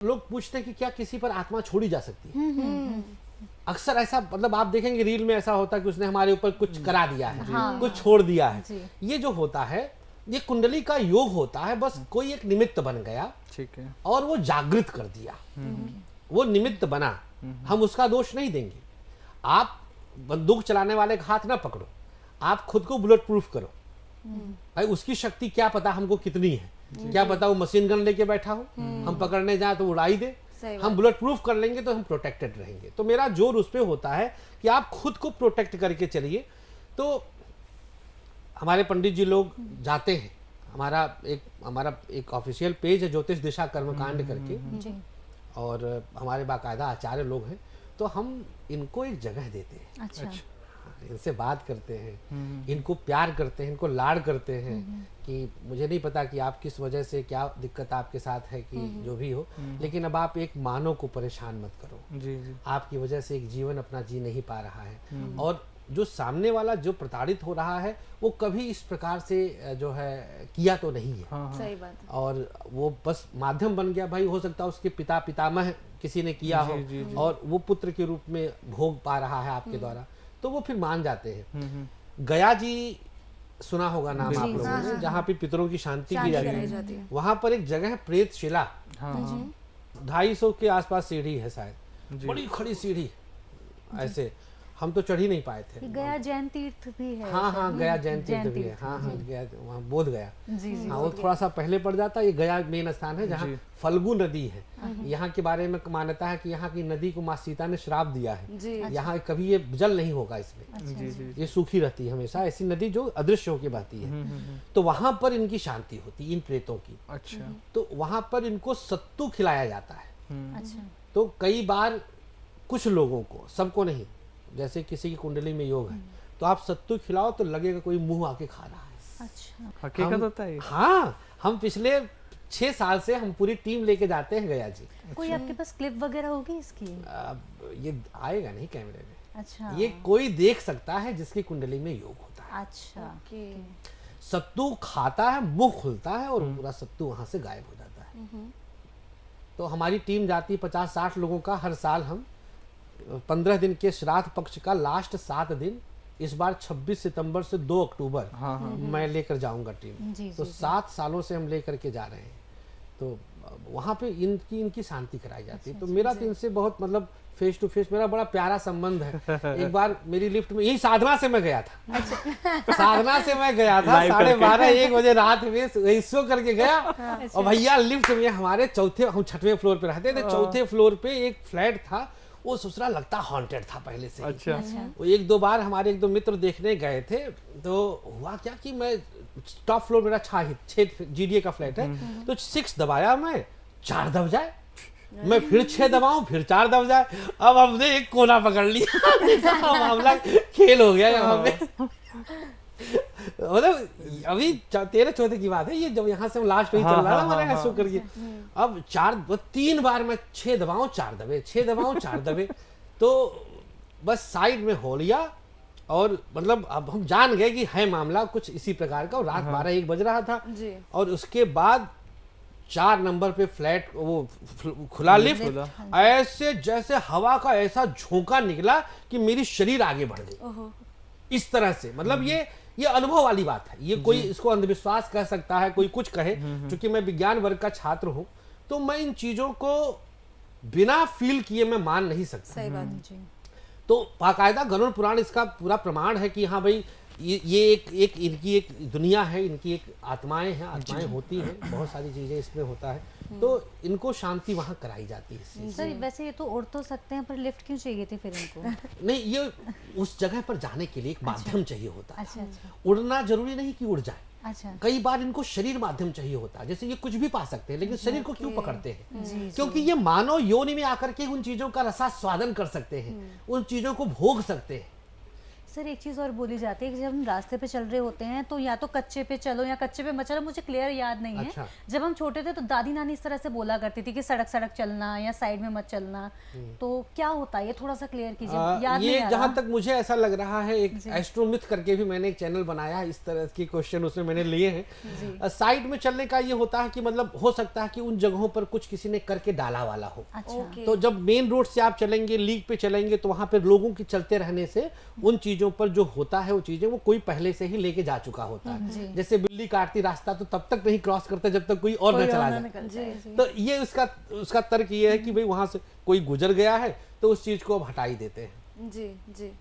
लोग पूछते हैं कि क्या किसी पर आत्मा छोड़ी जा सकती है। अक्सर ऐसा मतलब आप देखेंगे रील में ऐसा होता है कि उसने हमारे ऊपर कुछ करा दिया है, कुछ छोड़ दिया है। ये जो होता है ये कुंडली का योग होता है, बस कोई एक निमित्त बन गया, ठीक है, और वो जागृत कर दिया, वो निमित्त बना, हम उसका दोष नहीं देंगे। आप बंदूक चलाने वाले का हाथ ना पकड़ो, आप खुद को बुलेट प्रूफ करो। भाई उसकी शक्ति क्या पता हमको कितनी है, क्या पता वो मशीन गन लेके बैठा हो, हम पकड़ने जाए तो उड़ाई दे। हम बुलेट प्रूफ कर लेंगे तो हम प्रोटेक्टेड रहेंगे। तो मेरा जोर उस पे होता है कि आप खुद को प्रोटेक्ट करके चलिए। तो हमारे पंडित जी लोग जाते हैं, हमारा एक ऑफिशियल पेज है ज्योतिष दिशा कर्मकांड करके, और हमारे बाकायदा आचार्य लोग हैं, तो हम इनको एक जगह देते हैं। अच्छा। इनसे बात करते हैं, इनको प्यार करते हैं, इनको लाड़ करते हैं कि मुझे नहीं पता कि आप किस वजह से क्या दिक्कत आपके साथ है कि जो भी हो, लेकिन अब आप एक मानव को परेशान मत करो। जी जी। आपकी वजह से एक जीवन अपना जी नहीं पा रहा है, और जो सामने वाला जो प्रताड़ित हो रहा है वो कभी इस प्रकार से जो है किया तो नहीं है। सही बात है। और वो बस माध्यम बन गया। भाई हो सकता है उसके पिता पितामह किसी ने किया हो, और वो पुत्र के रूप में भोग पा रहा है आपके द्वारा, तो वो फिर मान जाते हैं। गया जी सुना होगा नाम आप लोगों ने, जहाँ पे पितरों की शांति की जाती है। वहां पर एक जगह है प्रेत शिला, 250 के आसपास सीढ़ी है शायद, बड़ी खड़ी सीढ़ी, ऐसे हम तो चढ़ ही नहीं पाए थे। गया जैन तीर्थ भी है। हाँ, गया जैन तीर्थ भी है। हाँ, गया वहाँ बोध गया। जी जी। हाँ, वो थोड़ा सा पहले पड़ जाता है। ये गया मेन स्थान है जहाँ फल्गु नदी है। यहाँ के बारे में मान्यता है कि यहाँ की नदी को माँ सीता ने श्राप दिया है, यहाँ कभी ये जल नहीं होगा इसमें, ये सूखी रहती है हमेशा, ऐसी नदी जो अदृश्य होकर बहती है। तो वहां पर इनकी शांति होती है, इन प्रेतों की। अच्छा। तो वहां पर इनको सत्तू खिलाया जाता है। अच्छा। तो कई बार कुछ लोगों को, सबको नहीं, जैसे किसी की कुंडली में योग है तो आप सत्तू खिलाओ तो लगेगा कोई मुंह आके खा रहा है। अच्छा। हकीकत होता है। हाँ, हम पिछले 6 साल से हम पूरी टीम लेके जाते हैं गया जी। कोई आपके पास क्लिप वगैरह होगी इसकी? ये आएगा नहीं कैमरे में। अच्छा। ये कोई देख सकता है जिसकी कुंडली में योग होता है। अच्छा। सत्तू खाता है, मुंह खुलता है और पूरा सत्तू वहां से गायब हो जाता है। तो हमारी टीम जाती है 50-60 लोगों का हर साल। हम 15 दिन के श्राद्ध पक्ष का लास्ट 7 दिन, इस बार 26 सितंबर से 2 अक्टूबर मैं लेकर जाऊंगा टीम। तो 7 सालों से हम लेकर के जा रहे हैं। तो वहाँ पे इनकी शांति कराई जाती है। तो मेरा तो इनसे बहुत मतलब फेस टू फेस मेरा बड़ा प्यारा संबंध है। एक बार मेरी लिफ्ट में, यही साधना से मैं गया था। साधना से मैं गया था 12:30-1 बजे रात में शो करके गया। और भैया लिफ्ट में हमारे हम 6वें फ्लोर पे रहते थे। 4थे फ्लोर पे एक फ्लैट था, वो ससुरा लगता हॉन्टेड था पहले से। अच्छा। वो 1-2 बार हमारे 1-2 मित्र देखने गए थे। तो हुआ क्या कि मैं टॉप फ्लोर मेरा 6 GDA का फ्लैट है, तो 6 दबाया, मैं 4 दब जाए, मैं फिर 6 दबाऊं, फिर 4 दब जाए। अब हमने एक कोना पकड़ लिया। मामला खेल हो गया यहाँ पे। मतलब अभी 13-14 की बात है ये, जब यहाँ से हम लास्ट में चल रहा था मैंने ऐसा करके। अब 3 बार मैं 6 दबाऊं 4 दबे, 6 दबाऊं 4 दबे, तो बस साइड में हो लिया। और मतलब अब हम जान गए कि है मामला कुछ इसी प्रकार का। और रात 12-1 बज रहा था जी। और उसके बाद 4 नंबर पे फ्लैट वो खुला लिफ्ट, ऐसे जैसे हवा का ऐसा झोंका निकला कि मेरी शरीर आगे बढ़ गई इस तरह से। मतलब ये अनुभव वाली बात है। ये कोई इसको अंधविश्वास कह सकता है, कोई कुछ कहे। क्योंकि मैं विज्ञान वर्ग का छात्र हूं, तो मैं इन चीजों को बिना फील किए मैं मान नहीं सकता। सही बात है जी। तो बाकायदा गरुड़ पुराण इसका पूरा प्रमाण है कि हाँ भाई ये एक इनकी एक दुनिया है, इनकी एक आत्माएं हैं, आत्माएं होती हैं, बहुत सारी चीजें इसमें होता है। तो इनको शांति वहाँ कराई जाती है। सर वैसे ये तो उड़ तो सकते हैं, पर लिफ्ट क्यों चाहिए थी फिर इनको? नहीं, ये उस जगह पर जाने के लिए एक माध्यम चाहिए होता है। अच्छा अच्छा। उड़ना जरूरी नहीं कि उड़ जाए। अच्छा। कई बार इनको शरीर माध्यम चाहिए होता है। जैसे ये कुछ भी पा सकते हैं, लेकिन शरीर को क्यों पकड़ते हैं? क्योंकि ये मानव योनि में आकर के उन चीजों का रसास्वादन कर सकते हैं, उन चीजों को भोग सकते हैं। सर एक चीज़ और बोली जाती है कि जब हम रास्ते पे चल रहे होते हैं तो या तो कच्चे पे चलो या कच्चे पे मत चलो, मुझे क्लियर याद नहीं अच्छा। है। जब हम छोटे थे तो दादी नानी इस तरह से बोला करती थी कि सड़क सड़क चलना या साइड में मत चलना, तो क्या होता है ये थोड़ा सा क्लियर कीजिए, याद ये नहीं आ जहाँ रहा। तक मुझे ऐसा लग रहा है, एक एस्ट्रोमिथ करके भी मैंने एक चैनल बनाया, इस तरह के क्वेश्चन उसमें मैंने लिए हैं। साइड में चलने का ये होता है कि मतलब हो सकता है कि उन जगहों पर कुछ किसी ने करके डाला वाला हो। अच्छा। ओके। तो जब मेन रोड से आप चलेंगे, लीक पे चलेंगे, तो वहां पे लोगों के चलते रहने से उन चीजों पर जो होता है वो चीजें वो कोई पहले से ही लेके जा चुका होता है। जैसे बिल्ली काटती रास्ता तो तब तक नहीं क्रॉस करता जब तक कोई और न चला जाए। जी। तो ये उसका तर्क ये है कि भाई वहां से कोई गुजर गया है तो उस चीज को अब हटा ही देते हैं। जी जी।